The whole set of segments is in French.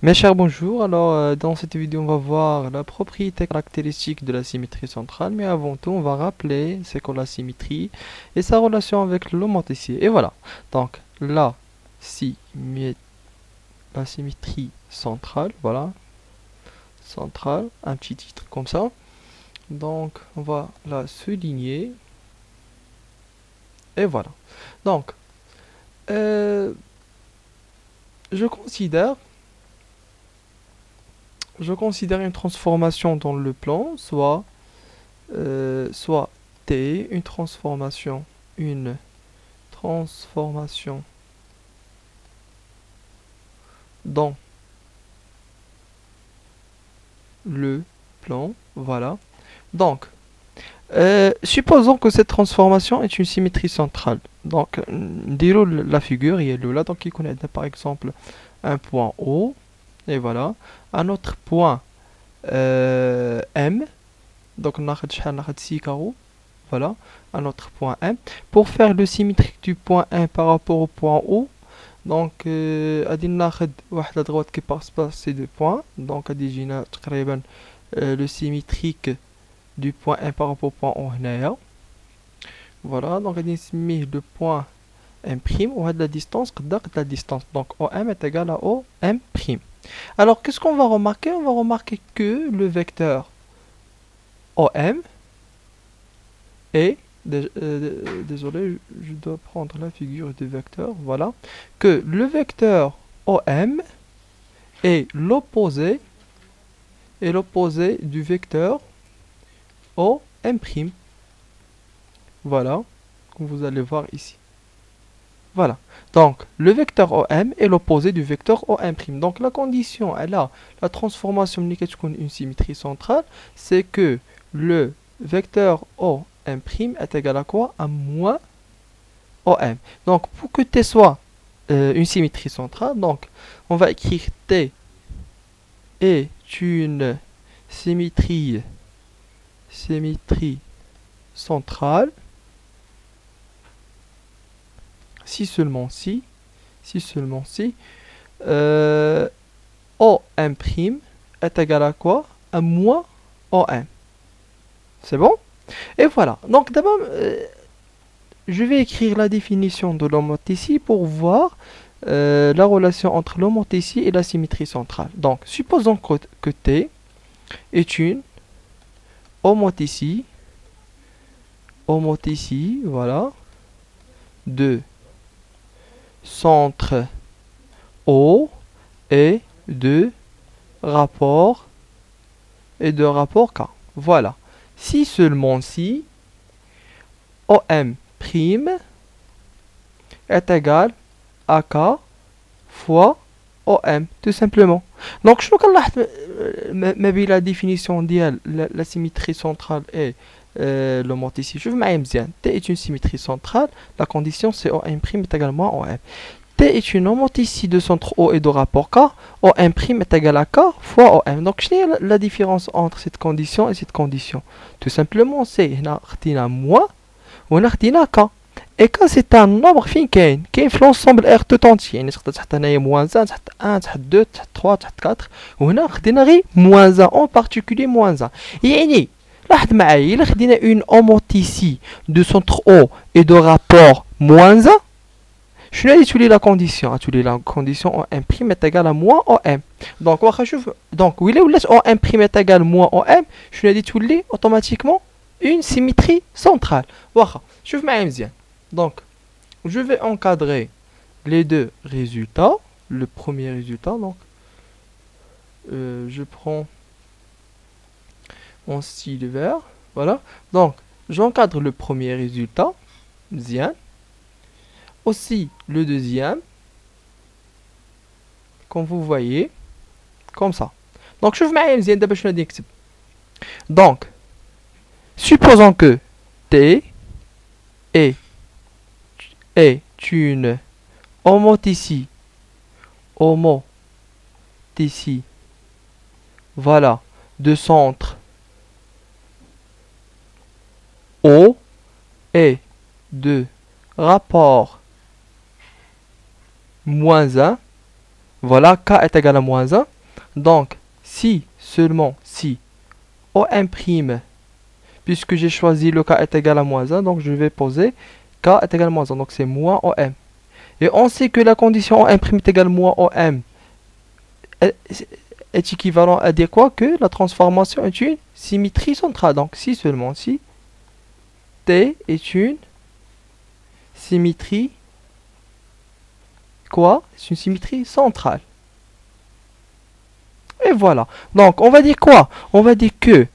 Mes chers bonjour, alors dans cette vidéo on va voir la propriété caractéristique de la symétrie centrale, mais avant tout on va rappeler c'est quoi la symétrie et sa relation avec l'homothétie. Et voilà, donc la symétrie centrale, voilà, centrale, un petit titre comme ça, donc on va la souligner, et voilà. Donc, euh, je considère une transformation dans le plan, soit T, une transformation dans le plan, voilà. Donc, supposons que cette transformation est une symétrie centrale. Donc, déroule la figure, il est là, donc il connaît par exemple un point O, et voilà, un autre point M, donc on a 6 carreaux, voilà, un autre point M. Pour faire le symétrique du point M par rapport au point O, donc غادي ناخد واحد à droite qui passe par ces deux points, donc غادي يجينا تقريبا le symétrique du point M par rapport au point O هنايا. Voilà, donc غادي نسميه le point M', وهاد la distance قد la distance, donc OM est égal à OM'. Alors, qu'est-ce qu'on va remarquer? On va remarquer que le vecteur OM est... désolé, je dois prendre la figure du vecteur. Voilà. Que le vecteur OM est l'opposé du vecteur OM'. Voilà. Comme vous allez voir ici. Voilà. Donc, le vecteur OM est l'opposé du vecteur OM'. Donc, la condition, la transformation une symétrie centrale, c'est que le vecteur OM' est égal à quoi? À moins OM. Donc, pour que T soit une symétrie centrale, donc, on va écrire T est une symétrie centrale si seulement si OM' est égal à quoi? À moins OM. C'est bon? Et voilà. Donc d'abord, je vais écrire la définition de l'homothétie pour voir la relation entre l'homothétie et la symétrie centrale. Donc, supposons que T est une homothétie, voilà, de centre O et de rapport K. Voilà. Si seulement si OM' est égal à K fois OM, tout simplement. Donc, je vais la définition de la symétrie centrale et l'homothétie. Je vais bien. T est une symétrie centrale. La condition, c'est OM' est également OM. T est une homothétie de centre O et de rapport K. OM' est égal à K fois OM. Donc, je sais la différence entre cette condition et cette condition. Tout simplement, c'est moins ou K. Et K, c'est un nombre fin qui est l'ensemble R tout entier. Il y a moins 1, 1, 2, 3, 4. Ou moins 1, en particulier moins 1. Et il y a une homothétie de centre O et de rapport moins 1. Je vais utiliser la condition. La condition OM' est égale à moins OM. Donc, oui, OM' est égal à moins OM. Je vais utiliser automatiquement une symétrie centrale. Je vais bien. Donc, je vais encadrer les deux résultats. Le premier résultat, donc, je prends mon style vert. Voilà. Donc, j'encadre le premier résultat. Bien. Aussi le deuxième. Comme vous voyez. Comme ça. Donc, je vais bien. Donc, supposons que T est une homothétie, voilà, de centre O et de rapport moins 1, voilà, K est égal à moins 1, Donc, si, seulement si, OM', puisque j'ai choisi le k est égal à moins 1, donc je vais poser k est égal à moins 1, donc c'est moins OM. Et on sait que la condition OM' est égale à moins OM est, est équivalent à dire quoi? Que la transformation est une symétrie centrale. Donc, si seulement si T est une symétrie, quoi? C'est une symétrie centrale. Et voilà. Donc, on va dire quoi? On va dire que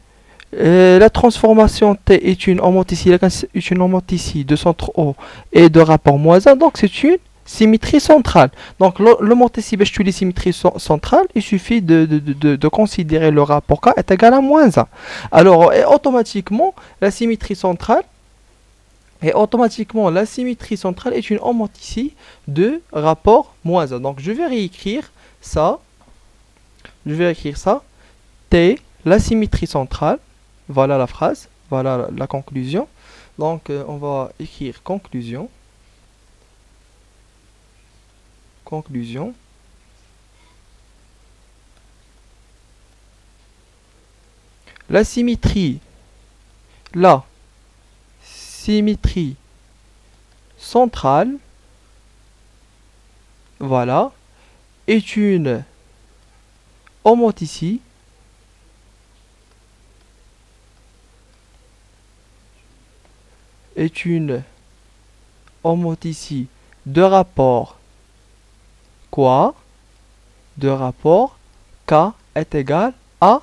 la transformation T est une homothétie de centre O et de rapport moins 1. Donc, c'est une symétrie centrale. Donc, l'homothétie, je suis les symétries centrales, il suffit de considérer le rapport K est égal à moins 1. Alors, automatiquement, la symétrie centrale est une homothétie de rapport moins 1. Donc, je vais réécrire ça. T, la symétrie centrale. Voilà la phrase. Voilà la conclusion. Donc, on va écrire conclusion. Conclusion. La symétrie centrale, voilà, est une homothétie de rapport quoi? De rapport K est égal à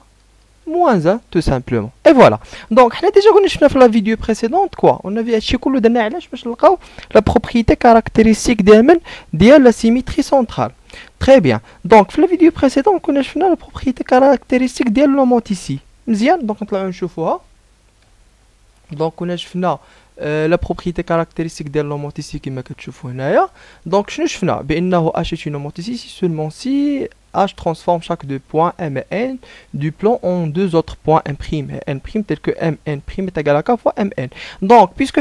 moins 1 tout simplement. Et voilà. Donc, on a déjà vu dans la vidéo précédente quoi? On avait acheté tout le dernier la propriété caractéristique de la symétrie centrale. Très bien. Donc, dans la vidéo précédente, on a vu la propriété caractéristique de l'homothétie. Donc, on va voir. Donc, on a vu la propriété caractéristique de l'homothétie qui m'a هنايا. Donc, je vais بأنه H est une homothétie seulement si H transforme chaque deux points M et N du plan en deux autres points M' et N' tel que Mn' est égal à K fois Mn. Donc, puisque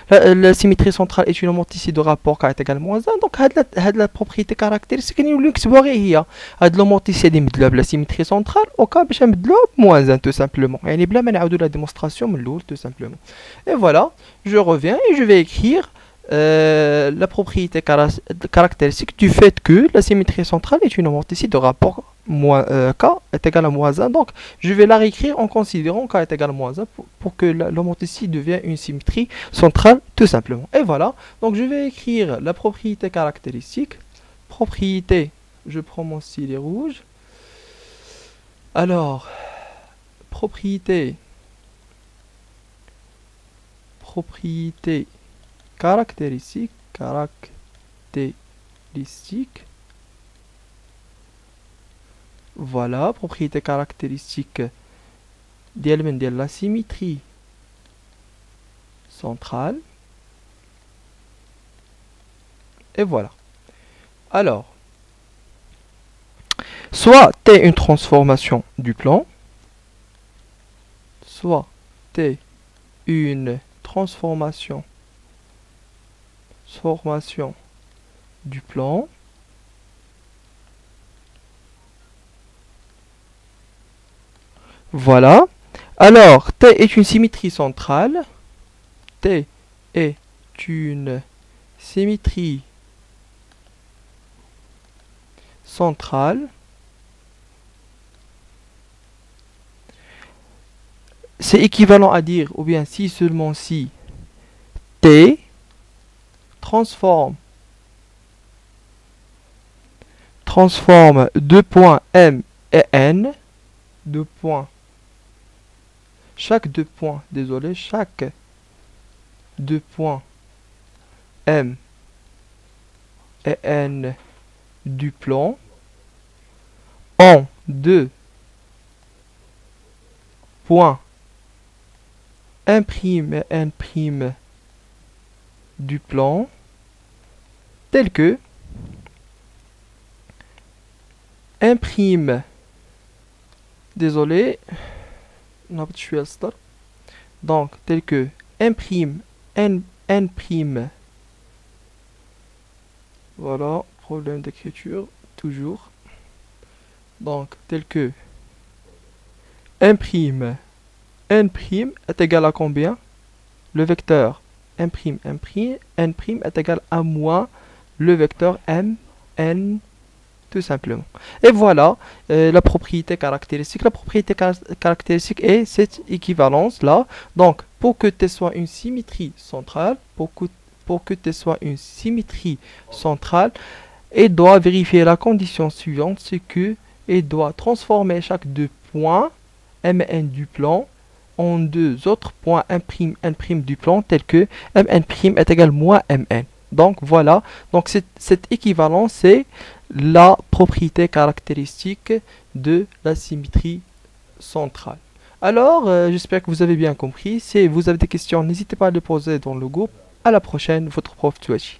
la symétrie centrale est une homothétie de rapport K est égal à moins 1, donc la propriété caractéristique nous l'explorer هي هاد l'homothétie اللي مدلوها بلا symétrie centrale au K باش نبدلوها moins 1 tout simplement. يعني بلا ما نعاودو la démonstration من الأول tout simplement. Et voilà, je reviens et je vais écrire la propriété caractéristique du fait que la symétrie centrale est une homothétie de rapport K est égal à moins 1. Donc, je vais la réécrire en considérant K est égal à moins 1 pour que l'homothétie devienne une symétrie centrale tout simplement. Et voilà, donc je vais écrire la propriété caractéristique. Propriété, je prends mon stylet rouge. Alors, propriété caractéristique, voilà, propriété caractéristique de la symétrie centrale, et voilà. Alors, soit T une transformation du plan, soit T une transformation du plan, voilà. Alors, T est une symétrie centrale. T est une symétrie centrale. C'est équivalent à dire, ou bien si seulement si T transforme deux points M et N, chaque deux points M et N du plan en deux points M' et N' du plan tel que M', désolé, donc tel que M', N', voilà, problème d'écriture, toujours. Donc, tel que n', n' est égal à combien? Le vecteur n', n' est égal à moins le vecteur m, n, tout simplement. Et voilà la propriété caractéristique. La propriété caractéristique est cette équivalence-là. Donc, pour que T soit une symétrie centrale, pour que T soit une symétrie centrale, il doit vérifier la condition suivante, c'est que il doit transformer chaque deux points Mn du plan en deux autres points N' du plan, tels que Mn' est égal à moins Mn. Donc voilà, donc cette équivalence, c'est la propriété caractéristique de la symétrie centrale. Alors, j'espère que vous avez bien compris. Si vous avez des questions, n'hésitez pas à les poser dans le groupe. À la prochaine, votre prof Touachi.